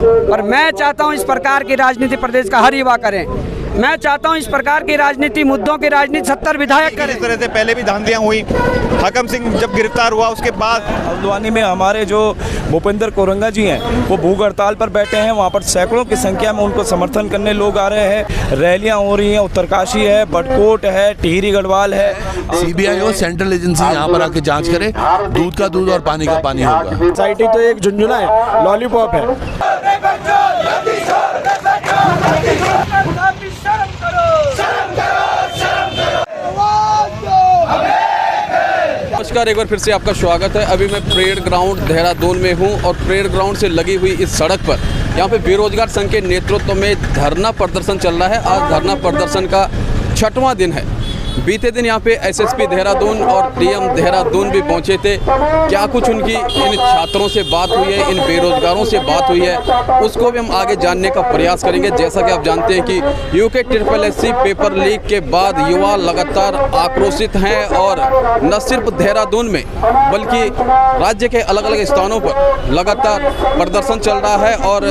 और मैं चाहता हूं इस प्रकार की राजनीति प्रदेश का हर युवा करें। मैं चाहता हूं इस प्रकार की राजनीति, मुद्दों की राजनीति 70 विधायक करें। इस तरह से पहले भी धांधलियां हुई। हकम सिंह जब गिरफ्तार हुआ उसके बाद हल्द्वानी में हमारे जो भूपेंद्र कोरंगा जी हैं वो भूख हड़ताल पर बैठे हैं। वहाँ पर सैकड़ों की संख्या में उनको समर्थन करने लोग आ रहे हैं। रैलियाँ हो रही हैं, उत्तरकाशी है, बड़कोट है, टिहरी गढ़वाल है। सीबीआई और सेंट्रल एजेंसी यहाँ पर आके जांच करे, दूध का दूध और पानी का पानी होगा। सोसाइटी तो एक झुंझुना है, लॉलीपॉप है। नमस्कार, एक बार फिर से आपका स्वागत है। अभी मैं परेड ग्राउंड देहरादून में हूं और परेड ग्राउंड से लगी हुई इस सड़क पर यहां पे बेरोजगार संघ के नेतृत्व में धरना प्रदर्शन चल रहा है। आज धरना प्रदर्शन का 6वां दिन है। बीते दिन यहाँ पे एसएसपी देहरादून और डीएम देहरादून भी पहुँचे थे। क्या कुछ उनकी इन छात्रों से बात हुई है, इन बेरोजगारों से बात हुई है, उसको भी हम आगे जानने का प्रयास करेंगे। जैसा कि आप जानते हैं कि यूके SSSC पेपर लीक के बाद युवा लगातार आक्रोशित हैं और न सिर्फ देहरादून में बल्कि राज्य के अलग अलग स्थानों पर लगातार प्रदर्शन चल रहा है और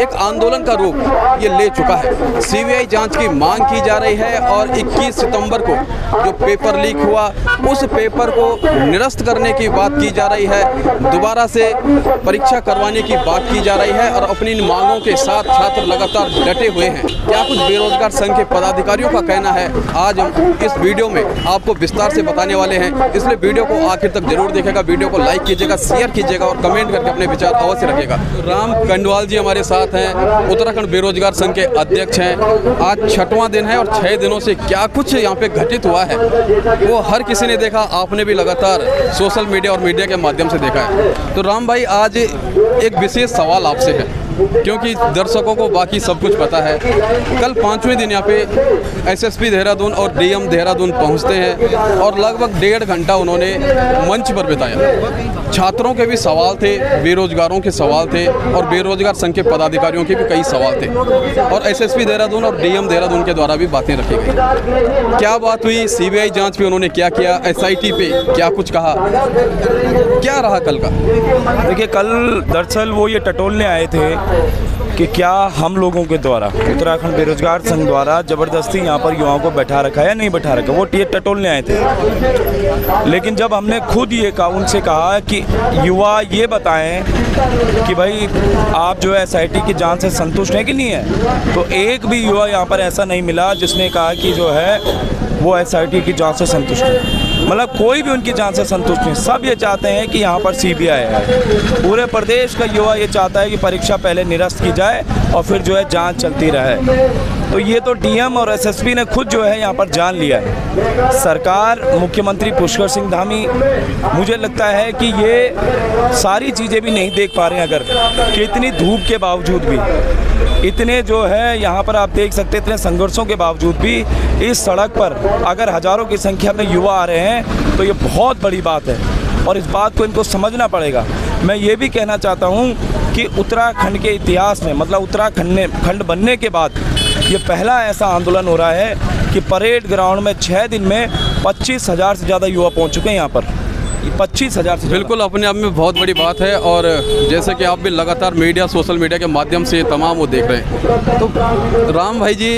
एक आंदोलन का रूप ये ले चुका है। सीबीआई जाँच की मांग की जा रही है और 21 सितंबर को जो पेपर लीक हुआ उस पेपर को निरस्त करने की बात की जा रही है। दोबारा से परीक्षा करवाने की बात की जा रही है और अपनी इन मांगों के साथ छात्र लगातार डटे हुए हैं। क्या कुछ बेरोजगार संघ के पदाधिकारियों का कहना है, आज हम इस वीडियो में आपको विस्तार से बताने वाले हैं। इसलिए वीडियो को आखिर तक जरूर देखेगा, वीडियो को लाइक कीजिएगा, शेयर कीजिएगा और कमेंट करके अपने विचार अवश्य रखिएगा। राम कंडवाल जी हमारे साथ हैं, उत्तराखंड बेरोजगार संघ के अध्यक्ष हैं। आज 6वां दिन है और 6 दिनों से क्या कुछ यहाँ पे घटित हुआ है वो हर किसी ने देखा। आपने भी लगातार सोशल मीडिया और मीडिया के माध्यम से देखा है। तो राम भाई, आज एक विशेष सवाल आपसे है क्योंकि दर्शकों को बाकी सब कुछ पता है। कल 5वें दिन यहाँ पे एसएसपी देहरादून और डीएम देहरादून पहुँचते हैं और लगभग 1.5 घंटा उन्होंने मंच पर बिताया। छात्रों के भी सवाल थे, बेरोजगारों के सवाल थे और बेरोजगार संघ के पदाधिकारियों के भी कई सवाल थे और एसएसपी देहरादून और डीएम देहरादून के द्वारा भी बातें रखी गई। क्या बात हुई, सीबीआई जांच पे उन्होंने क्या किया, एसआईटी पे क्या कुछ कहा, क्या रहा कल का? देखिए, कल दरअसल वो ये टटोलने आए थे कि क्या हम लोगों के द्वारा, उत्तराखंड बेरोजगार संघ द्वारा ज़बरदस्ती यहाँ पर युवाओं को बैठा रखा है या नहीं बैठा रखा। वो टटोलने आए थे। लेकिन जब हमने खुद ये कहा, उनसे कहा कि युवा ये बताएं कि भाई आप जो है एसआईटी की जांच से संतुष्ट हैं कि नहीं है, तो एक भी युवा यहाँ पर ऐसा नहीं मिला जिसने कहा कि जो है वो एसआईटी की जांच से संतुष्ट है। मतलब कोई भी उनकी जांच से संतुष्ट नहीं। सब ये चाहते हैं कि यहाँ पर सीबीआई है। पूरे प्रदेश का युवा ये चाहता है कि परीक्षा पहले निरस्त की जाए और फिर जो है जांच चलती रहे। तो ये तो डीएम और एसएसपी ने खुद जो है यहाँ पर जान लिया है। सरकार, मुख्यमंत्री पुष्कर सिंह धामी, मुझे लगता है कि ये सारी चीज़ें भी नहीं देख पा रहे हैं। अगर कि इतनी धूप के बावजूद भी, इतने जो है यहाँ पर आप देख सकते, इतने संघर्षों के बावजूद भी इस सड़क पर अगर हज़ारों की संख्या में युवा आ रहे हैं तो ये बहुत बड़ी बात है और इस बात को इनको समझना पड़ेगा। मैं ये भी कहना चाहता हूँ कि उत्तराखंड के इतिहास में, मतलब उत्तराखंड बनने के बाद ये पहला ऐसा आंदोलन हो रहा है कि परेड ग्राउंड में 6 दिन में 25,000 से ज़्यादा युवा पहुँच चुके हैं यहाँ पर। 25,000 से बिल्कुल अपने आप में बहुत बड़ी बात है और जैसे कि आप भी लगातार मीडिया, सोशल मीडिया के माध्यम से तमाम वो देख रहे हैं। तो राम भाई जी,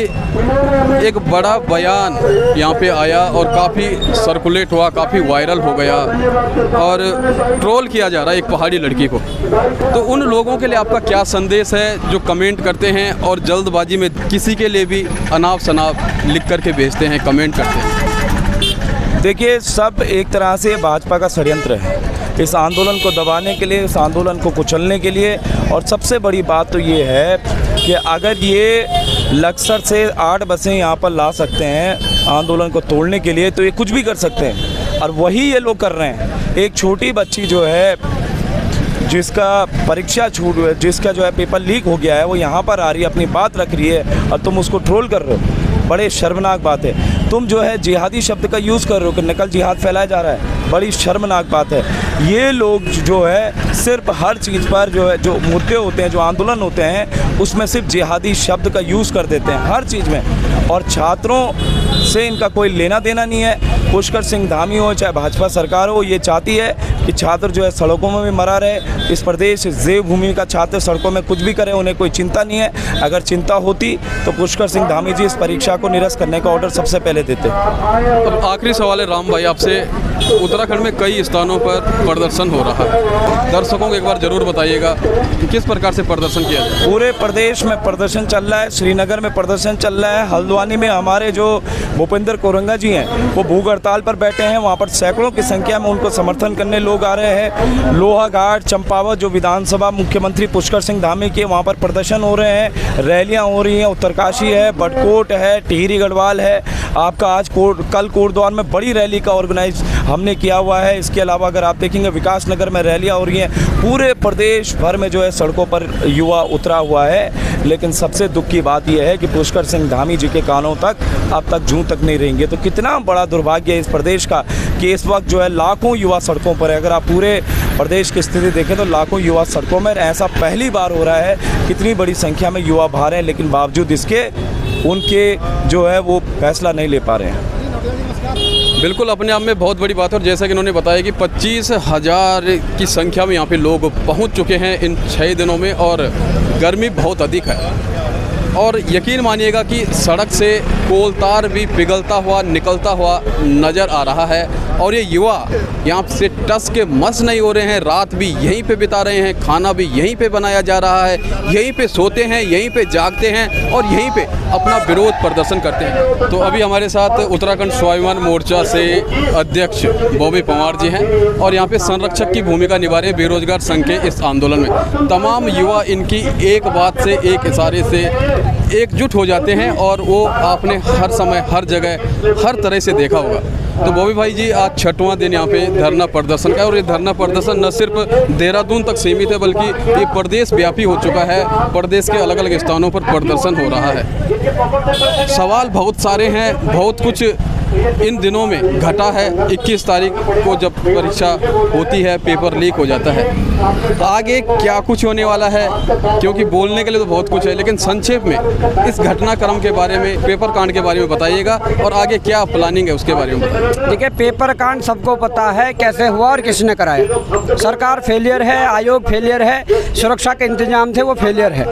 एक बड़ा बयान यहाँ पे आया और काफ़ी सर्कुलेट हुआ, काफ़ी वायरल हो गया और ट्रोल किया जा रहा है एक पहाड़ी लड़की को। तो उन लोगों के लिए आपका क्या संदेश है जो कमेंट करते हैं और जल्दबाजी में किसी के लिए भी अनाप शनाप लिख करके भेजते हैं, कमेंट करते हैं? देखिए, सब एक तरह से भाजपा का षड्यंत्र है इस आंदोलन को दबाने के लिए, इस आंदोलन को कुचलने के लिए। और सबसे बड़ी बात तो ये है कि अगर ये लक्सर से 8 बसें यहाँ पर ला सकते हैं आंदोलन को तोड़ने के लिए, तो ये कुछ भी कर सकते हैं और वही ये लोग कर रहे हैं। एक छोटी बच्ची जो है, जिसका परीक्षा छूट, जिसका जो है पेपर लीक हो गया है, वो यहाँ पर आ रही है, अपनी बात रख रही है और तुम उसको ट्रोल कर रहे हो। बड़े शर्मनाक बात है। तुम जो है जिहादी शब्द का यूज़ कर रहे हो कि नकल जिहाद फैलाया जा रहा है, बड़ी शर्मनाक बात है। ये लोग जो है सिर्फ हर चीज़ पर जो है, जो मुद्दे होते हैं, जो आंदोलन होते हैं, उसमें सिर्फ जिहादी शब्द का यूज़ कर देते हैं हर चीज़ में। और छात्रों से इनका कोई लेना देना नहीं है। पुष्कर सिंह धामी हो चाहे भाजपा सरकार हो, ये चाहती है कि छात्र जो है सड़कों में भी मरा रहे। इस प्रदेश देवभूमि का छात्र सड़कों में कुछ भी करे, उन्हें कोई चिंता नहीं है। अगर चिंता होती तो पुष्कर सिंह धामी जी इस परीक्षा को निरस्त करने का ऑर्डर सबसे पहले देते। अब आखिरी सवाल है राम भाई आपसे, उत्तराखंड में कई स्थानों पर प्रदर्शन हो रहा है, दर्शकों को एक बार जरूर बताइएगा कि किस प्रकार से प्रदर्शन किया जाए। पूरे प्रदेश में प्रदर्शन चल रहा है, श्रीनगर में प्रदर्शन चल रहा है, हल्द्वानी में हमारे जो भूपेंद्र कोरंगा जी हैं वो भूख हड़ताल पर बैठे हैं, वहाँ पर सैकड़ों की संख्या में उनको समर्थन करने लोग आ रहे हैं। लोहाघाट, चंपावत जो विधानसभा मुख्यमंत्री पुष्कर सिंह धामी के, वहाँ पर प्रदर्शन हो रहे हैं, रैलियाँ हो रही हैं। उत्तरकाशी है, बड़कोट है, टिहरी गढ़वाल है, आपका आज कल कोटद्वार में बड़ी रैली का ऑर्गेनाइज हमने किया हुआ है। इसके अलावा अगर आप देखेंगे विकास नगर में रैलियाँ हो रही हैं। पूरे प्रदेश भर में जो है सड़कों पर युवा उतरा हुआ है। लेकिन सबसे दुख की बात यह है कि पुष्कर सिंह धामी जी के कानों तक अब तक जूं तक नहीं रहेंगे। तो कितना बड़ा दुर्भाग्य है इस प्रदेश का कि इस वक्त जो है लाखों युवा सड़कों पर है। अगर आप पूरे प्रदेश की स्थिति देखें तो लाखों युवा सड़कों में, ऐसा पहली बार हो रहा है। कितनी बड़ी संख्या में युवा बाहर हैं, लेकिन बावजूद इसके उनके जो है वो फैसला नहीं ले पा रहे हैं। बिल्कुल अपने आप में बहुत बड़ी बात है। और जैसा कि इन्होंने बताया कि 25,000 की संख्या में यहाँ पे लोग पहुँच चुके हैं इन 6 दिनों में, और गर्मी बहुत अधिक है। और यकीन मानिएगा कि सड़क से कोलतार भी पिघलता हुआ निकलता हुआ नज़र आ रहा है। और ये युवा यहाँ से टस के मस नहीं हो रहे हैं, रात भी यहीं पे बिता रहे हैं, खाना भी यहीं पे बनाया जा रहा है, यहीं पे सोते हैं, यहीं पे जागते हैं और यहीं पे अपना विरोध प्रदर्शन करते हैं। तो अभी हमारे साथ उत्तराखंड स्वाभिमान मोर्चा से अध्यक्ष बॉबी पंवार जी हैं और यहाँ पे संरक्षक की भूमिका निभा रहे हैं बेरोजगार संघ के इस आंदोलन में। तमाम युवा इनकी एक बात से, एक इशारे से एकजुट हो जाते हैं और वो आपने हर समय, हर जगह, हर तरह से देखा होगा। तो बॉबी भाई जी, आज 6वां दिन यहाँ पे धरना प्रदर्शन का है और ये धरना प्रदर्शन न सिर्फ देहरादून तक सीमित है बल्कि ये प्रदेश व्यापी हो चुका है। प्रदेश के अलग अलग स्थानों पर प्रदर्शन हो रहा है। सवाल बहुत सारे हैं, बहुत कुछ इन दिनों में घटा है। 21 तारीख को जब परीक्षा होती है, पेपर लीक हो जाता है। आगे क्या कुछ होने वाला है, क्योंकि बोलने के लिए तो बहुत कुछ है, लेकिन संक्षेप में इस घटनाक्रम के बारे में, पेपर कांड के बारे में बताइएगा और आगे क्या प्लानिंग है उसके बारे में बताइए। देखिए, पेपर कांड सबको पता है कैसे हुआ और किसने कराया। सरकार फेलियर है, आयोग फेलियर है, सुरक्षा के इंतजाम थे वो फेलियर है।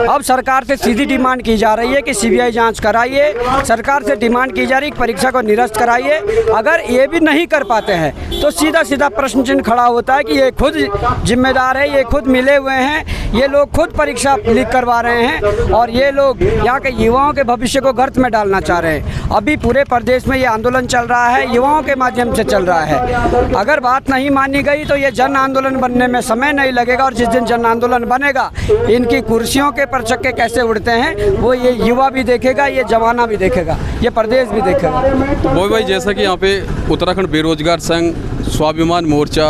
अब सरकार से सीधी डिमांड की जा रही है कि सीबीआई जांच कराइए। सरकार से डिमांड की जा रही है कि परीक्षा को निरस्त कराइए। अगर ये भी नहीं कर पाते हैं तो सीधा सीधा प्रश्न चिन्ह खड़ा होता है कि ये खुद जिम्मेदार है, ये खुद मिले हुए हैं, ये लोग खुद परीक्षा लीक करवा रहे हैं और ये लोग यहाँ के युवाओं के भविष्य को गर्त में डालना चाह रहे हैं। अभी पूरे प्रदेश में ये आंदोलन चल रहा है, युवाओं के माध्यम से चल रहा है। अगर बात नहीं मानी गई तो ये जन आंदोलन बनने में समय नहीं लगेगा और जिस दिन जन आंदोलन बनेगा, इनकी कुर्सियों के परचक्के कैसे उड़ते हैं वो ये युवा भी देखेगा, ये जमाना भी देखेगा, ये प्रदेश भी देखेगा। तो बॉबी भाई, जैसा कि यहाँ पे उत्तराखंड बेरोजगार संघ, स्वाभिमान मोर्चा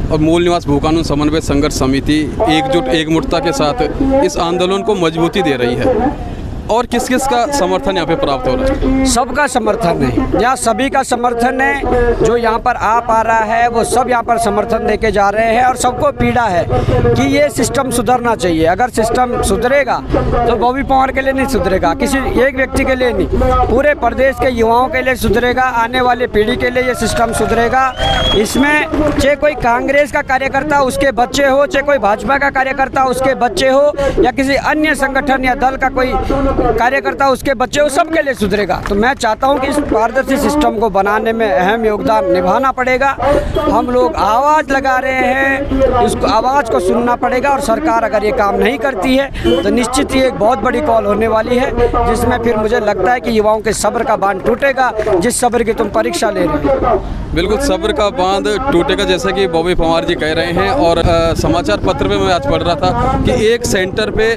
और मूल निवास भूकानून समन्वय संघर्ष समिति एकजुट, एकमुटता के साथ इस आंदोलन को मजबूती दे रही है। और किस किस का समर्थन यहाँ पे प्राप्त हो रहा है? सबका समर्थन है, यहाँ सभी का समर्थन है। जो यहाँ पर आ पा रहा है वो सब यहाँ पर समर्थन देके जा रहे हैं और सबको पीड़ा है कि ये सिस्टम सुधरना चाहिए। अगर सिस्टम सुधरेगा तो बॉबी पंवार के लिए नहीं सुधरेगा, किसी एक व्यक्ति के लिए नहीं, पूरे प्रदेश के युवाओं के लिए सुधरेगा, आने वाली पीढ़ी के लिए ये सिस्टम सुधरेगा। इसमें चाहे कोई कांग्रेस का कार्यकर्ता उसके बच्चे हो, चाहे कोई भाजपा का कार्यकर्ता उसके बच्चे हो, या किसी अन्य संगठन या दल का कोई कार्यकर्ता उसके बच्चे हो, सबके लिए सुधरेगा। तो मैं चाहता हूं कि इस पारदर्शी सिस्टम को बनाने में अहम योगदान निभाना पड़ेगा। हम लोग आवाज़ लगा रहे हैं, इस आवाज़ को सुनना पड़ेगा और सरकार अगर ये काम नहीं करती है तो निश्चित ही एक बहुत बड़ी कॉल होने वाली है, जिसमें फिर मुझे लगता है कि युवाओं के सब्र का बांध टूटेगा, जिस सब्र की तुम परीक्षा ले रहे हो। बिल्कुल सब्र का बांध टूटेगा, जैसा कि बॉबी पंवार जी कह रहे हैं। और समाचार पत्र में मैं आज पढ़ रहा था कि एक सेंटर पे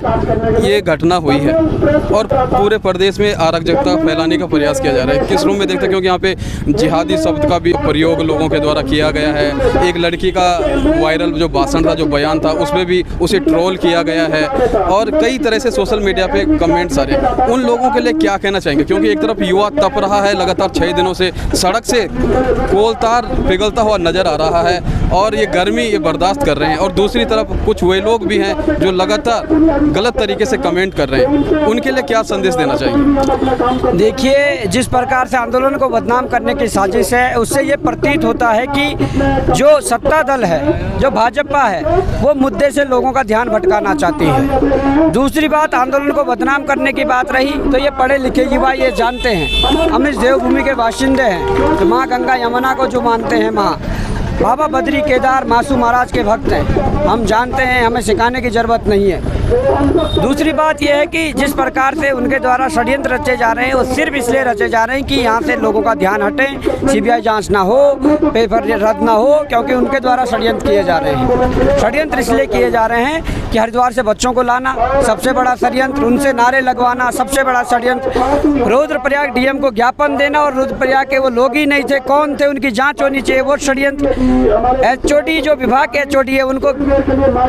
ये घटना हुई है और पूरे प्रदेश में अराजकता फैलाने का प्रयास किया जा रहा है। किस रूम में देखते हैं, क्योंकि यहाँ पे जिहादी शब्द का भी प्रयोग लोगों के द्वारा किया गया है। एक लड़की का वायरल जो भाषण था, जो बयान था, उसमें भी उसे ट्रोल किया गया है और कई तरह से सोशल मीडिया पे कमेंट्स आ रहे हैं। उन लोगों के लिए क्या कहना चाहेंगे, क्योंकि एक तरफ युवा तप रहा है, लगातार 6 दिनों से सड़क से कोलतार पिघलता हुआ नजर आ रहा है और ये गर्मी ये बर्दाश्त कर रहे हैं, और दूसरी तरफ कुछ वे लोग भी हैं जो लगातार गलत तरीके से कमेंट कर रहे हैं, उनके लिए क्या संदेश देना चाहिए? देखिए, जिस प्रकार से आंदोलन को बदनाम करने की साजिश है, उससे ये प्रतीत होता है कि जो सत्ता दल है, जो भाजपा है, वो मुद्दे से लोगों का ध्यान भटकाना चाहती है। दूसरी बात, आंदोलन को बदनाम करने की बात रही तो ये पढ़े लिखे युवा ये जानते हैं, हम इस देवभूमि के बाशिंदे हैं, तो माँ गंगा यमुना को जो मानते हैं माँ, बाबा बद्री केदार मासू महाराज के भक्त हैं, हम जानते हैं, हमें सिखाने की ज़रूरत नहीं है। दूसरी बात यह है कि जिस प्रकार से उनके द्वारा षड्यंत्र रचे जा रहे हैं, वो सिर्फ इसलिए रचे जा रहे हैं कि यहाँ से लोगों का ध्यान हटे, सीबीआई जांच ना हो, पेपर रद्द ना हो, क्योंकि उनके द्वारा षड्यंत्र किए जा रहे हैं। षड्यंत्र इसलिए किए जा रहे हैं कि हरिद्वार से बच्चों को लाना सबसे बड़ा षड्यंत्र, उनसे नारे लगवाना सबसे बड़ा षड्यंत्र, रुद्रप्रयाग डीएम को ज्ञापन देना और रुद्रप्रयाग के वो लोग ही नहीं थे, कौन थे, उनकी जाँच होनी चाहिए, वो षड्यंत्र। एचओडी जो विभाग के एचओडी है, उनको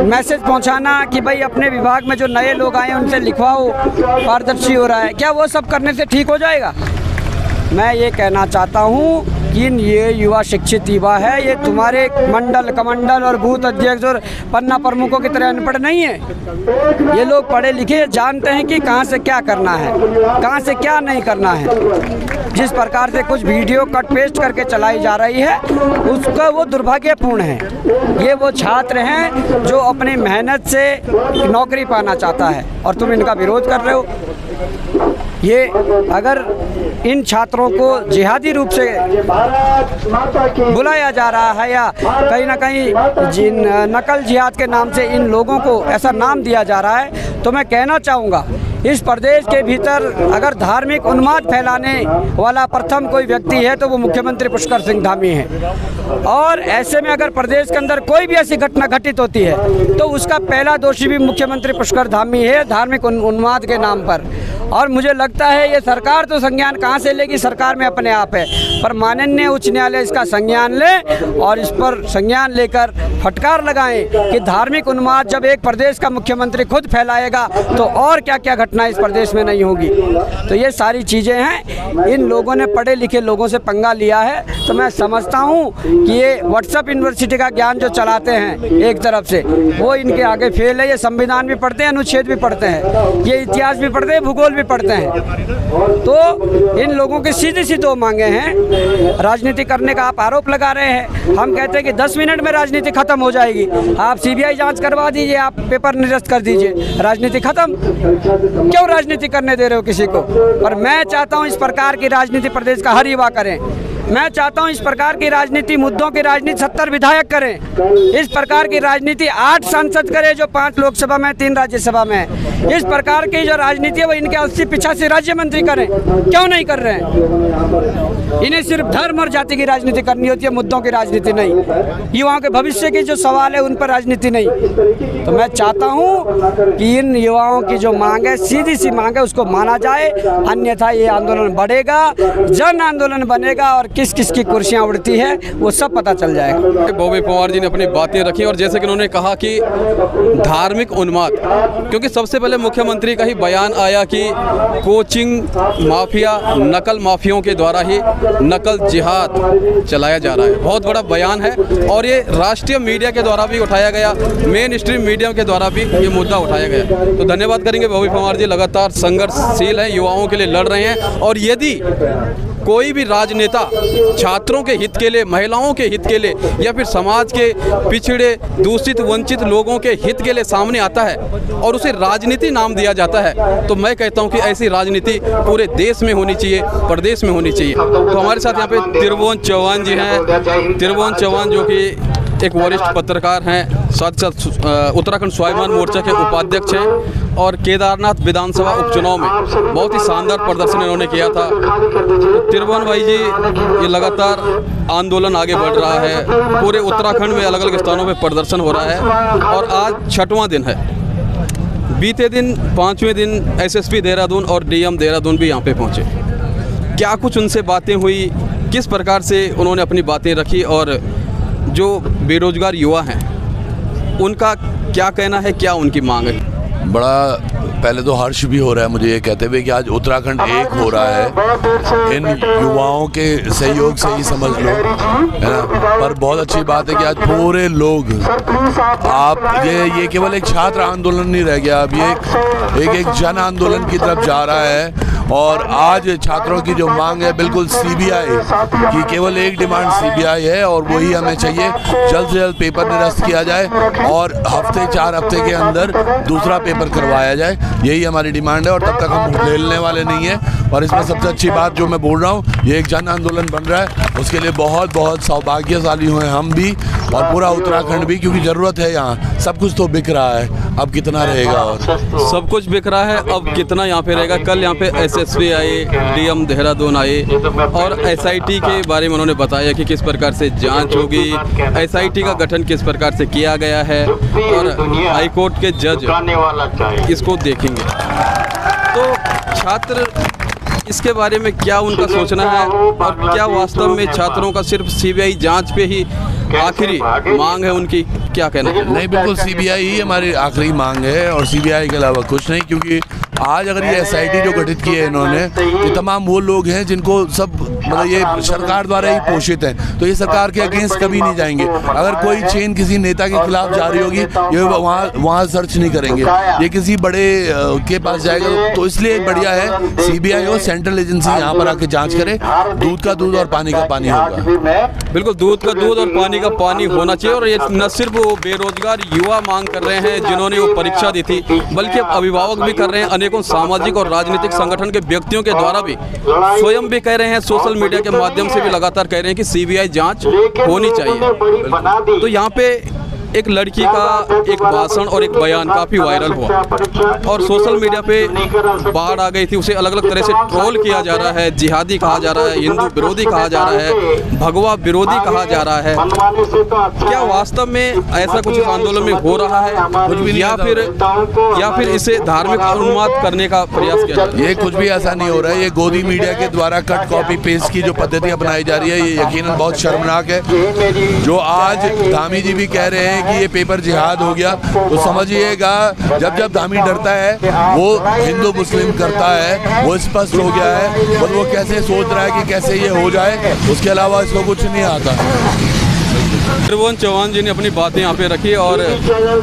मैसेज पहुंचाना कि भाई अपने विभाग में जो नए लोग आए उनसे लिखवाओ, पारदर्शी हो रहा है, क्या वो सब करने से ठीक हो जाएगा? मैं ये कहना चाहता हूँ कि ये युवा शिक्षित युवा है, ये तुम्हारे मंडल कमंडल और बूथ अध्यक्ष और पन्ना प्रमुखों की तरह अनपढ़ नहीं है। ये लोग पढ़े लिखे जानते हैं कि कहाँ से क्या करना है, कहाँ से क्या नहीं करना है। जिस प्रकार से कुछ वीडियो कट पेस्ट करके चलाई जा रही है, उसका वो दुर्भाग्यपूर्ण है। ये वो छात्र हैं जो अपनी मेहनत से नौकरी पाना चाहता है और तुम इनका विरोध कर रहे हो। ये अगर इन छात्रों को जिहादी रूप से बुलाया जा रहा है या कहीं ना कहीं जिन नकल जिहाद के नाम से इन लोगों को ऐसा नाम दिया जा रहा है, तो मैं कहना चाहूँगा इस प्रदेश के भीतर अगर धार्मिक उन्माद फैलाने वाला प्रथम कोई व्यक्ति है तो वो मुख्यमंत्री पुष्कर सिंह धामी है। और ऐसे में अगर प्रदेश के अंदर कोई भी ऐसी घटना घटित होती है तो उसका पहला दोषी भी मुख्यमंत्री पुष्कर धामी है, धार्मिक उन्माद के नाम पर। और मुझे लगता है ये सरकार तो संज्ञान कहाँ से लेगी, सरकार में अपने आप है, पर माननीय उच्च न्यायालय इसका संज्ञान ले और इस पर संज्ञान लेकर फटकार लगाएं कि धार्मिक उन्माद जब एक प्रदेश का मुख्यमंत्री खुद फैलाएगा तो और क्या क्या घटना इस प्रदेश में नहीं होगी। तो ये सारी चीज़ें हैं, इन लोगों ने पढ़े लिखे लोगों से पंगा लिया है। तो मैं समझता हूँ कि ये व्हाट्सएप यूनिवर्सिटी का ज्ञान जो चलाते हैं एक तरफ से, वो इनके आगे फेल है। ये संविधान भी पढ़ते हैं, अनुच्छेद भी पढ़ते हैं, ये इतिहास भी पढ़ते हैं, भूगोल भी पढ़ते हैं। तो इन लोगों की सीधी सी दो मांगे हैं। राजनीति करने का आप आरोप लगा रहे हैं, हम कहते हैं कि 10 मिनट में राजनीति खत्म हो जाएगी। आप सीबीआई जांच करवा दीजिए, आप पेपर निरस्त कर दीजिए, राजनीति खत्म। क्यों राजनीति करने दे रहे हो किसी को? पर मैं चाहता हूं इस प्रकार की राजनीति प्रदेश का हर युवा करें। मैं चाहता हूं इस प्रकार की राजनीति, मुद्दों की राजनीति 70 विधायक करें। इस प्रकार की राजनीति 8 सांसद करें जो 5 लोकसभा में 3 राज्यसभा में। इस प्रकार की जो राजनीति है वो इनके 80-85 राज्य मंत्री करें। क्यों नहीं कर रहे हैं? इन्हें सिर्फ धर्म और जाति की राजनीति करनी होती है, मुद्दों की राजनीति नहीं। युवाओं के भविष्य के जो सवाल है उन पर राजनीति नहीं। तो मैं चाहता हूँ कि इन युवाओं की जो मांग है, सीधी सी मांग है, उसको माना जाए, अन्यथा ये आंदोलन बढ़ेगा, जन आंदोलन बनेगा और किस किस की कुर्सियां उड़ती है वो सब पता चल जाएगा। बॉबी पवार जी ने अपनी बातें रखी और जैसे कि उन्होंने कहा कि धार्मिक उन्माद, क्योंकि सबसे पहले मुख्यमंत्री का ही बयान आया कि कोचिंग माफिया, नकल माफियों के द्वारा ही नकल जिहाद चलाया जा रहा है। बहुत बड़ा बयान है और ये राष्ट्रीय मीडिया के द्वारा भी उठाया गया, मेन स्ट्रीम मीडिया के द्वारा भी ये मुद्दा उठाया गया। तो धन्यवाद करेंगे बॉबी पवार जी, लगातार संघर्षशील है, युवाओं के लिए लड़ रहे हैं। और यदि कोई भी राजनेता छात्रों के हित के लिए, महिलाओं के हित के लिए या फिर समाज के पिछड़े, दूषित, वंचित लोगों के हित के लिए सामने आता है और उसे राजनीति नाम दिया जाता है, तो मैं कहता हूं कि ऐसी राजनीति पूरे देश में होनी चाहिए, प्रदेश में होनी चाहिए। तो हमारे साथ यहाँ पे त्रिभुवन चौहान जी हैं। त्रिभुवन चौहान जो कि एक वरिष्ठ पत्रकार हैं, साथ साथ उत्तराखंड स्वाभिमान मोर्चा के उपाध्यक्ष हैं और केदारनाथ विधानसभा उपचुनाव में बहुत ही शानदार प्रदर्शन इन्होंने किया था। त्रिभुवन भाई जी, ये लगातार आंदोलन आगे बढ़ रहा है, पूरे उत्तराखंड में अलग अलग स्थानों पे प्रदर्शन हो रहा है और आज 6वां दिन है। बीते दिन 5वें दिन एसएसपी देहरादून और डीएम देहरादून भी यहाँ पे पहुँचे। क्या कुछ उनसे बातें हुई, किस प्रकार से उन्होंने अपनी बातें रखी और जो बेरोजगार युवा हैं उनका क्या कहना है, क्या उनकी मांग है? बड़ा पहले तो हर्ष भी हो रहा है मुझे ये कहते हुए कि आज उत्तराखंड एक हो रहा है इन युवाओं के सहयोग से ही समझ लो, है ना। पर बहुत अच्छी बात है कि आज पूरे लोग आप ये केवल एक छात्र आंदोलन नहीं रह गया, अब ये एक जन आंदोलन की तरफ जा रहा है। और आज छात्रों की जो मांग है बिल्कुल सीबीआई की, केवल एक डिमांड सीबीआई है और वही हमें चाहिए, जल्द से जल्द पेपर निरस्त किया जाए और 4 हफ्ते के अंदर दूसरा पेपर करवाया जाए, यही हमारी डिमांड है। और तब तक हम झेलने वाले नहीं हैं। और इसमें सबसे अच्छी बात जो मैं बोल रहा हूँ, ये एक जन आंदोलन बन रहा है, उसके लिए बहुत बहुत सौभाग्यशाली हुए हम भी और पूरा उत्तराखंड भी, क्योंकि ज़रूरत है। यहाँ सब कुछ तो बिक रहा है, अब कितना रहेगा? और सब कुछ बिक रहा है, अब कितना यहाँ पे रहेगा? कल यहाँ पे एसएसपी आए, डीएम देहरादून आए और एसआईटी के बारे में उन्होंने बताया कि किस प्रकार से जांच होगी, एसआईटी का गठन किस प्रकार से किया गया है और हाईकोर्ट के जज इसको देखेंगे। तो छात्र इसके बारे में क्या उनका सोचना है और क्या वास्तव में छात्रों का सिर्फ सीबीआई जांच पे ही आखिरी मांग है उनकी, क्या कहना है? नहीं, बिल्कुल सीबीआई ही हमारी आखिरी मांग है और सीबीआई के अलावा कुछ नहीं। क्योंकि आज अगर ये एसआईटी जो गठित की है इन्होंने, ये तमाम वो लोग हैं जिनको सब मतलब ये सरकार द्वारा ही पोषित हैं, तो ये सरकार के अगेंस्ट कभी नहीं जाएंगे। अगर कोई चेन किसी नेता के खिलाफ जारी होगी, ये वहाँ सर्च नहीं करेंगे, ये किसी बड़े के पास जाएगा। तो इसलिए बढ़िया है सीबीआई और सेंट्रल एजेंसी यहाँ पर आके जाँच करे, दूध का दूध और पानी का पानी होगा। बिल्कुल, दूध का दूध और पानी का पानी होना चाहिए। और ये न सिर्फ वो बेरोजगार युवा मांग कर रहे हैं जिन्होंने वो परीक्षा दी थी, बल्कि अब अभिभावक भी कर रहे हैं, अनेकों सामाजिक और राजनीतिक संगठन के व्यक्तियों के द्वारा भी, स्वयं भी कह रहे हैं, सोशल मीडिया के माध्यम से भी लगातार कह रहे हैं कि सीबीआई जांच होनी चाहिए। तो यहाँ पे एक लड़की का एक भाषण और एक बयान काफ़ी वायरल हुआ और सोशल मीडिया पे बाढ़ आ गई थी, उसे अलग अलग तरह से ट्रोल किया जा रहा है, जिहादी कहा जा रहा है, हिंदू विरोधी कहा जा रहा है, भगवा विरोधी कहा जा रहा है। क्या वास्तव में ऐसा कुछ इस आंदोलन में हो रहा है या फिर इसे धार्मिक उन्माद करने का प्रयास किया जा रहा है? ये कुछ भी ऐसा नहीं हो रहा है। ये गोदी मीडिया के द्वारा कट कॉपी पेस्ट की जो पद्धति अपनाई जा रही है, ये यकीनन बहुत शर्मनाक है। जो आज धामी जी भी कह रहे हैं कि ये पेपर जिहाद हो गया, तो समझिएगा जब धामी डरता है वो हिंदू मुस्लिम करता है, वो स्पष्ट हो गया है। और वो कैसे सोच रहा है कि कैसे ये हो जाए, उसके अलावा इसको कुछ नहीं आता। त्रिभुवन चौहान जी ने अपनी बातें यहाँ पे रखी और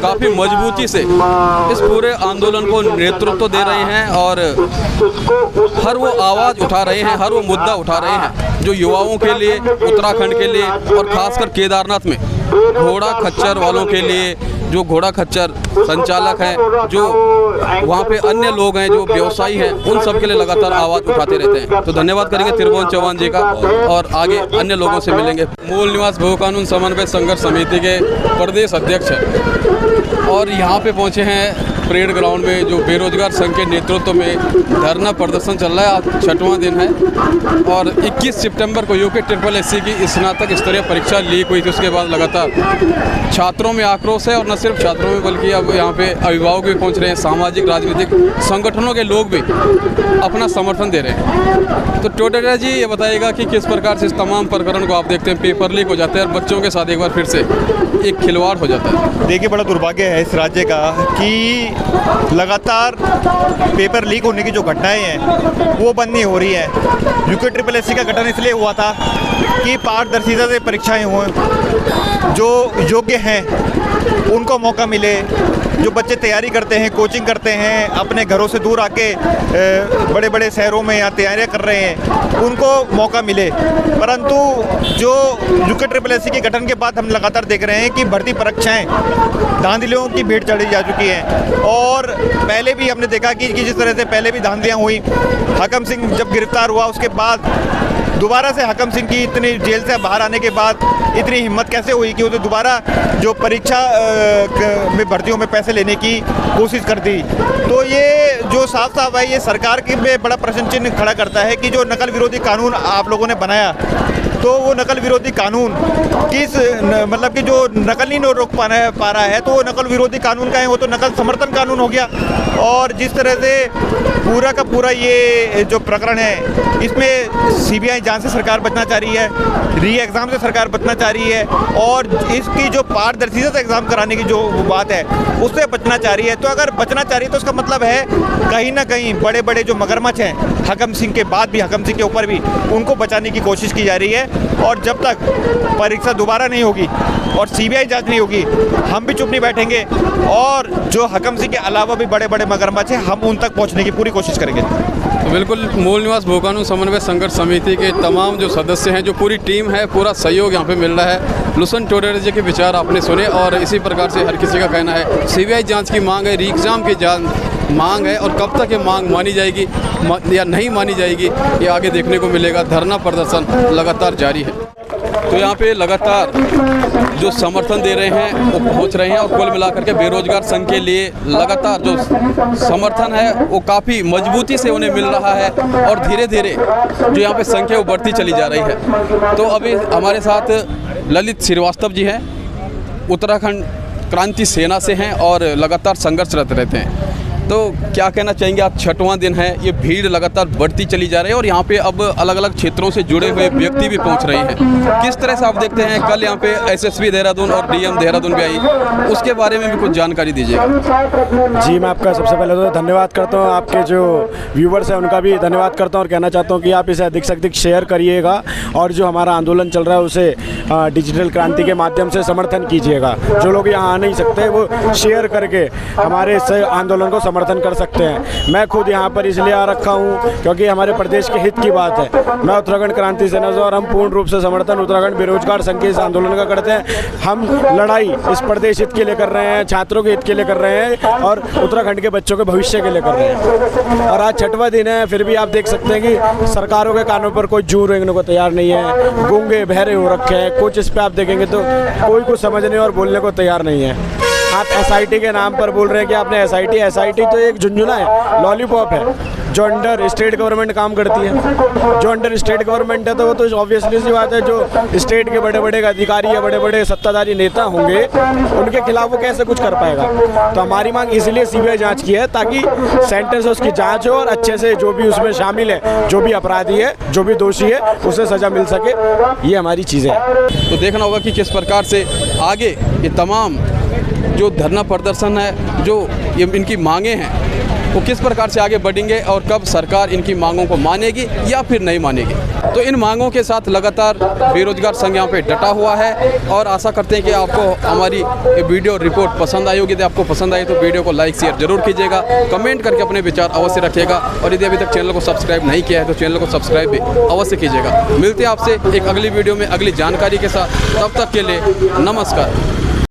काफ़ी मजबूती से इस पूरे आंदोलन को नेतृत्व दे रहे हैं और हर वो आवाज़ उठा रहे हैं, हर वो मुद्दा उठा रहे हैं जो युवाओं के लिए, उत्तराखंड के लिए और खासकर केदारनाथ में घोड़ा खच्चर वालों के लिए, जो घोड़ा खच्चर संचालक हैं, जो वहाँ पे अन्य लोग हैं, जो व्यवसायी हैं, उन सब के लिए लगातार आवाज़ उठाते रहते हैं। तो धन्यवाद करेंगे त्रिभुवन चौहान जी का और आगे अन्य लोगों से मिलेंगे। मूल निवास भू कानून समन्वय संघर्ष समिति के प्रदेश अध्यक्ष हैं और यहाँ पे पहुँचे हैं परेड ग्राउंड में, जो बेरोजगार संघ के नेतृत्व में धरना प्रदर्शन चल रहा है। आज 6वां दिन है और 21 सितंबर को यूके SSSC की स्नातक स्तरीय परीक्षा लीक हुई थी। उसके बाद लगातार छात्रों में आक्रोश है और न सिर्फ छात्रों में बल्कि अब यहाँ पे अभिभावक भी पहुँच रहे हैं, सामाजिक राजनीतिक संगठनों के लोग भी अपना समर्थन दे रहे हैं। तो टोटेरा जी ये बताइएगा कि किस प्रकार से इस तमाम प्रकरण को आप देखते हैं, पेपर लीक हो जाते हैं और बच्चों के साथ एक बार फिर से एक खिलवाड़ हो जाता है। देखिए, बड़ा दुर्भाग्य है इस राज्य का कि लगातार पेपर लीक होने की जो घटनाएं हैं वो बंद नहीं हो रही है। यूके SSSC का गठन इसलिए हुआ था कि पारदर्शिता से परीक्षाएं हों, जो योग्य हैं उनको मौका मिले, जो बच्चे तैयारी करते हैं, कोचिंग करते हैं, अपने घरों से दूर आके बड़े बड़े शहरों में यहाँ तैयारियाँ कर रहे हैं, उनको मौका मिले। परंतु जो यूके SSSC के गठन के बाद हम लगातार देख रहे हैं कि भर्ती परीक्षाएं धांधलियों की भीड़ चढ़ी जा चुकी हैं और पहले भी हमने देखा कि जिस तरह से पहले भी धांधलियाँ हुई, हकम सिंह जब गिरफ्तार हुआ उसके बाद दोबारा से हकम सिंह की इतनी जेल से बाहर आने के बाद इतनी हिम्मत कैसे हुई कि उसे दोबारा जो परीक्षा में भर्तियों में पैसे लेने की कोशिश कर दी। तो ये जो साफ साफ है, ये सरकार के में बड़ा प्रश्न चिन्ह खड़ा करता है कि जो नकल विरोधी कानून आप लोगों ने बनाया तो वो नकल विरोधी कानून किस मतलब कि जो नकल नहीं रोक पा रहा है, तो वो नकल विरोधी कानून का है, वो तो नकल समर्थन कानून हो गया। और जिस तरह से पूरा का पूरा ये जो प्रकरण है, इसमें सीबीआई जांच से सरकार बचना चाह रही है, री एग्ज़ाम से सरकार बचना चाह रही है, और इसकी जो पारदर्शिता से एग्ज़ाम कराने की जो बात है उससे बचना चाह रही है। तो अगर बचना चाह रही है तो उसका मतलब है कहीं ना कहीं बड़े बड़े जो मगरमच्छ हैं, हकम सिंह के बाद भी, हकम सिंह के ऊपर भी, उनको बचाने की कोशिश की जा रही है। और जब तक परीक्षा दोबारा नहीं होगी और सीबीआई जांच नहीं होगी, हम भी चुप नहीं बैठेंगे, और जो हकम सिंह के अलावा भी बड़े बड़े मगरमच्छ हैं, हम उन तक पहुंचने की पूरी कोशिश करेंगे। तो बिल्कुल मूल निवास भूकानून समन्वय संघर्ष समिति के तमाम जो सदस्य हैं, जो पूरी टीम है, पूरा सहयोग यहाँ पे मिल रहा है। लुसन टोडर जी के विचार आपने सुने, और इसी प्रकार से हर किसी का कहना है सीबीआई जांच की मांग है, री एग्ज़ाम की मांग है, और कब तक ये मांग मानी जाएगी या नहीं मानी जाएगी, ये आगे देखने को मिलेगा। धरना प्रदर्शन लगातार जारी है। तो यहाँ पे लगातार जो समर्थन दे रहे हैं वो पहुँच रहे हैं, और कुल मिलाकर के बेरोजगार संघ के लिए लगातार जो समर्थन है वो काफ़ी मजबूती से उन्हें मिल रहा है, और धीरे धीरे जो यहाँ पे संख्या वो बढ़ती चली जा रही है। तो अभी हमारे साथ ललित श्रीवास्तव जी हैं, उत्तराखंड क्रांति सेना से हैं और लगातार संघर्षरत रहते हैं। तो क्या कहना चाहेंगे आप? 6वां दिन है, ये भीड़ लगातार बढ़ती चली जा रही है, और यहाँ पे अब अलग अलग क्षेत्रों से जुड़े हुए व्यक्ति भी पहुँच रहे हैं। किस तरह से आप देखते हैं? कल यहाँ पे एसएसबी देहरादून और डीएम देहरादून भी आई, उसके बारे में भी कुछ जानकारी दीजिएगा। जी, मैं आपका सबसे पहले तो धन्यवाद करता हूँ, आपके जो व्यूवर्स हैं उनका भी धन्यवाद करता हूँ, और कहना चाहता हूँ कि आप इसे अधिक से अधिक शेयर करिएगा, और जो हमारा आंदोलन चल रहा है उसे डिजिटल क्रांति के माध्यम से समर्थन कीजिएगा। जो लोग यहाँ आ नहीं सकते वो शेयर करके हमारे इस आंदोलन को समर्थन कर सकते हैं। मैं खुद यहाँ पर इसलिए आ रखा हूँ क्योंकि हमारे प्रदेश के हित की बात है। मैं उत्तराखंड क्रांति सेना से, और हम पूर्ण रूप से समर्थन उत्तराखंड बेरोजगार संघ के इस आंदोलन का करते हैं। हम लड़ाई इस प्रदेश हित के लिए कर रहे हैं, छात्रों के हित के लिए कर रहे हैं, और उत्तराखंड के बच्चों के भविष्य के लिए कर रहे हैं। और आज 6वां दिन है, फिर भी आप देख सकते हैं कि सरकारों के कानों पर कोई जूं रेंगने को तैयार नहीं है, गूंगे बहरे हो रखे हैं। कुछ इस पर आप देखेंगे तो कोई कुछ समझने और बोलने को तैयार नहीं है। आप एसआईटी के नाम पर बोल रहे हैं कि आपने एसआईटी तो एक झुंझुना है, लॉलीपॉप है जो अंडर स्टेट गवर्नमेंट काम करती है। जो अंडर स्टेट गवर्नमेंट है तो वो तो ऑब्वियसली सी बात है, जो स्टेट के बड़े बड़े अधिकारी या बड़े बड़े सत्ताधारी नेता होंगे उनके खिलाफ वो कैसे कुछ कर पाएगा। तो हमारी मांग इसलिए सीबीआई जांच की है ताकि सेंटर से उसकी जांच हो, और अच्छे से जो भी उसमें शामिल है, जो भी अपराधी है, जो भी दोषी है, उसे सजा मिल सके। ये हमारी चीज़ें हैं। तो देखना होगा कि किस प्रकार से आगे ये तमाम जो धरना प्रदर्शन है, जो ये इनकी मांगे हैं, वो किस प्रकार से आगे बढ़ेंगे, और कब सरकार इनकी मांगों को मानेगी या फिर नहीं मानेगी। तो इन मांगों के साथ लगातार बेरोजगार संघ यहाँ पे डटा हुआ है, और आशा करते हैं कि आपको हमारी ये वीडियो रिपोर्ट पसंद आई होगी। यदि आपको पसंद आई तो वीडियो को लाइक शेयर जरूर कीजिएगा, कमेंट करके अपने विचार अवश्य रखिएगा, और यदि अभी तक चैनल को सब्सक्राइब नहीं किया है तो चैनल को सब्सक्राइब भी अवश्य कीजिएगा। मिलते हैं आपसे एक अगली वीडियो में अगली जानकारी के साथ, तब तक के लिए नमस्कार।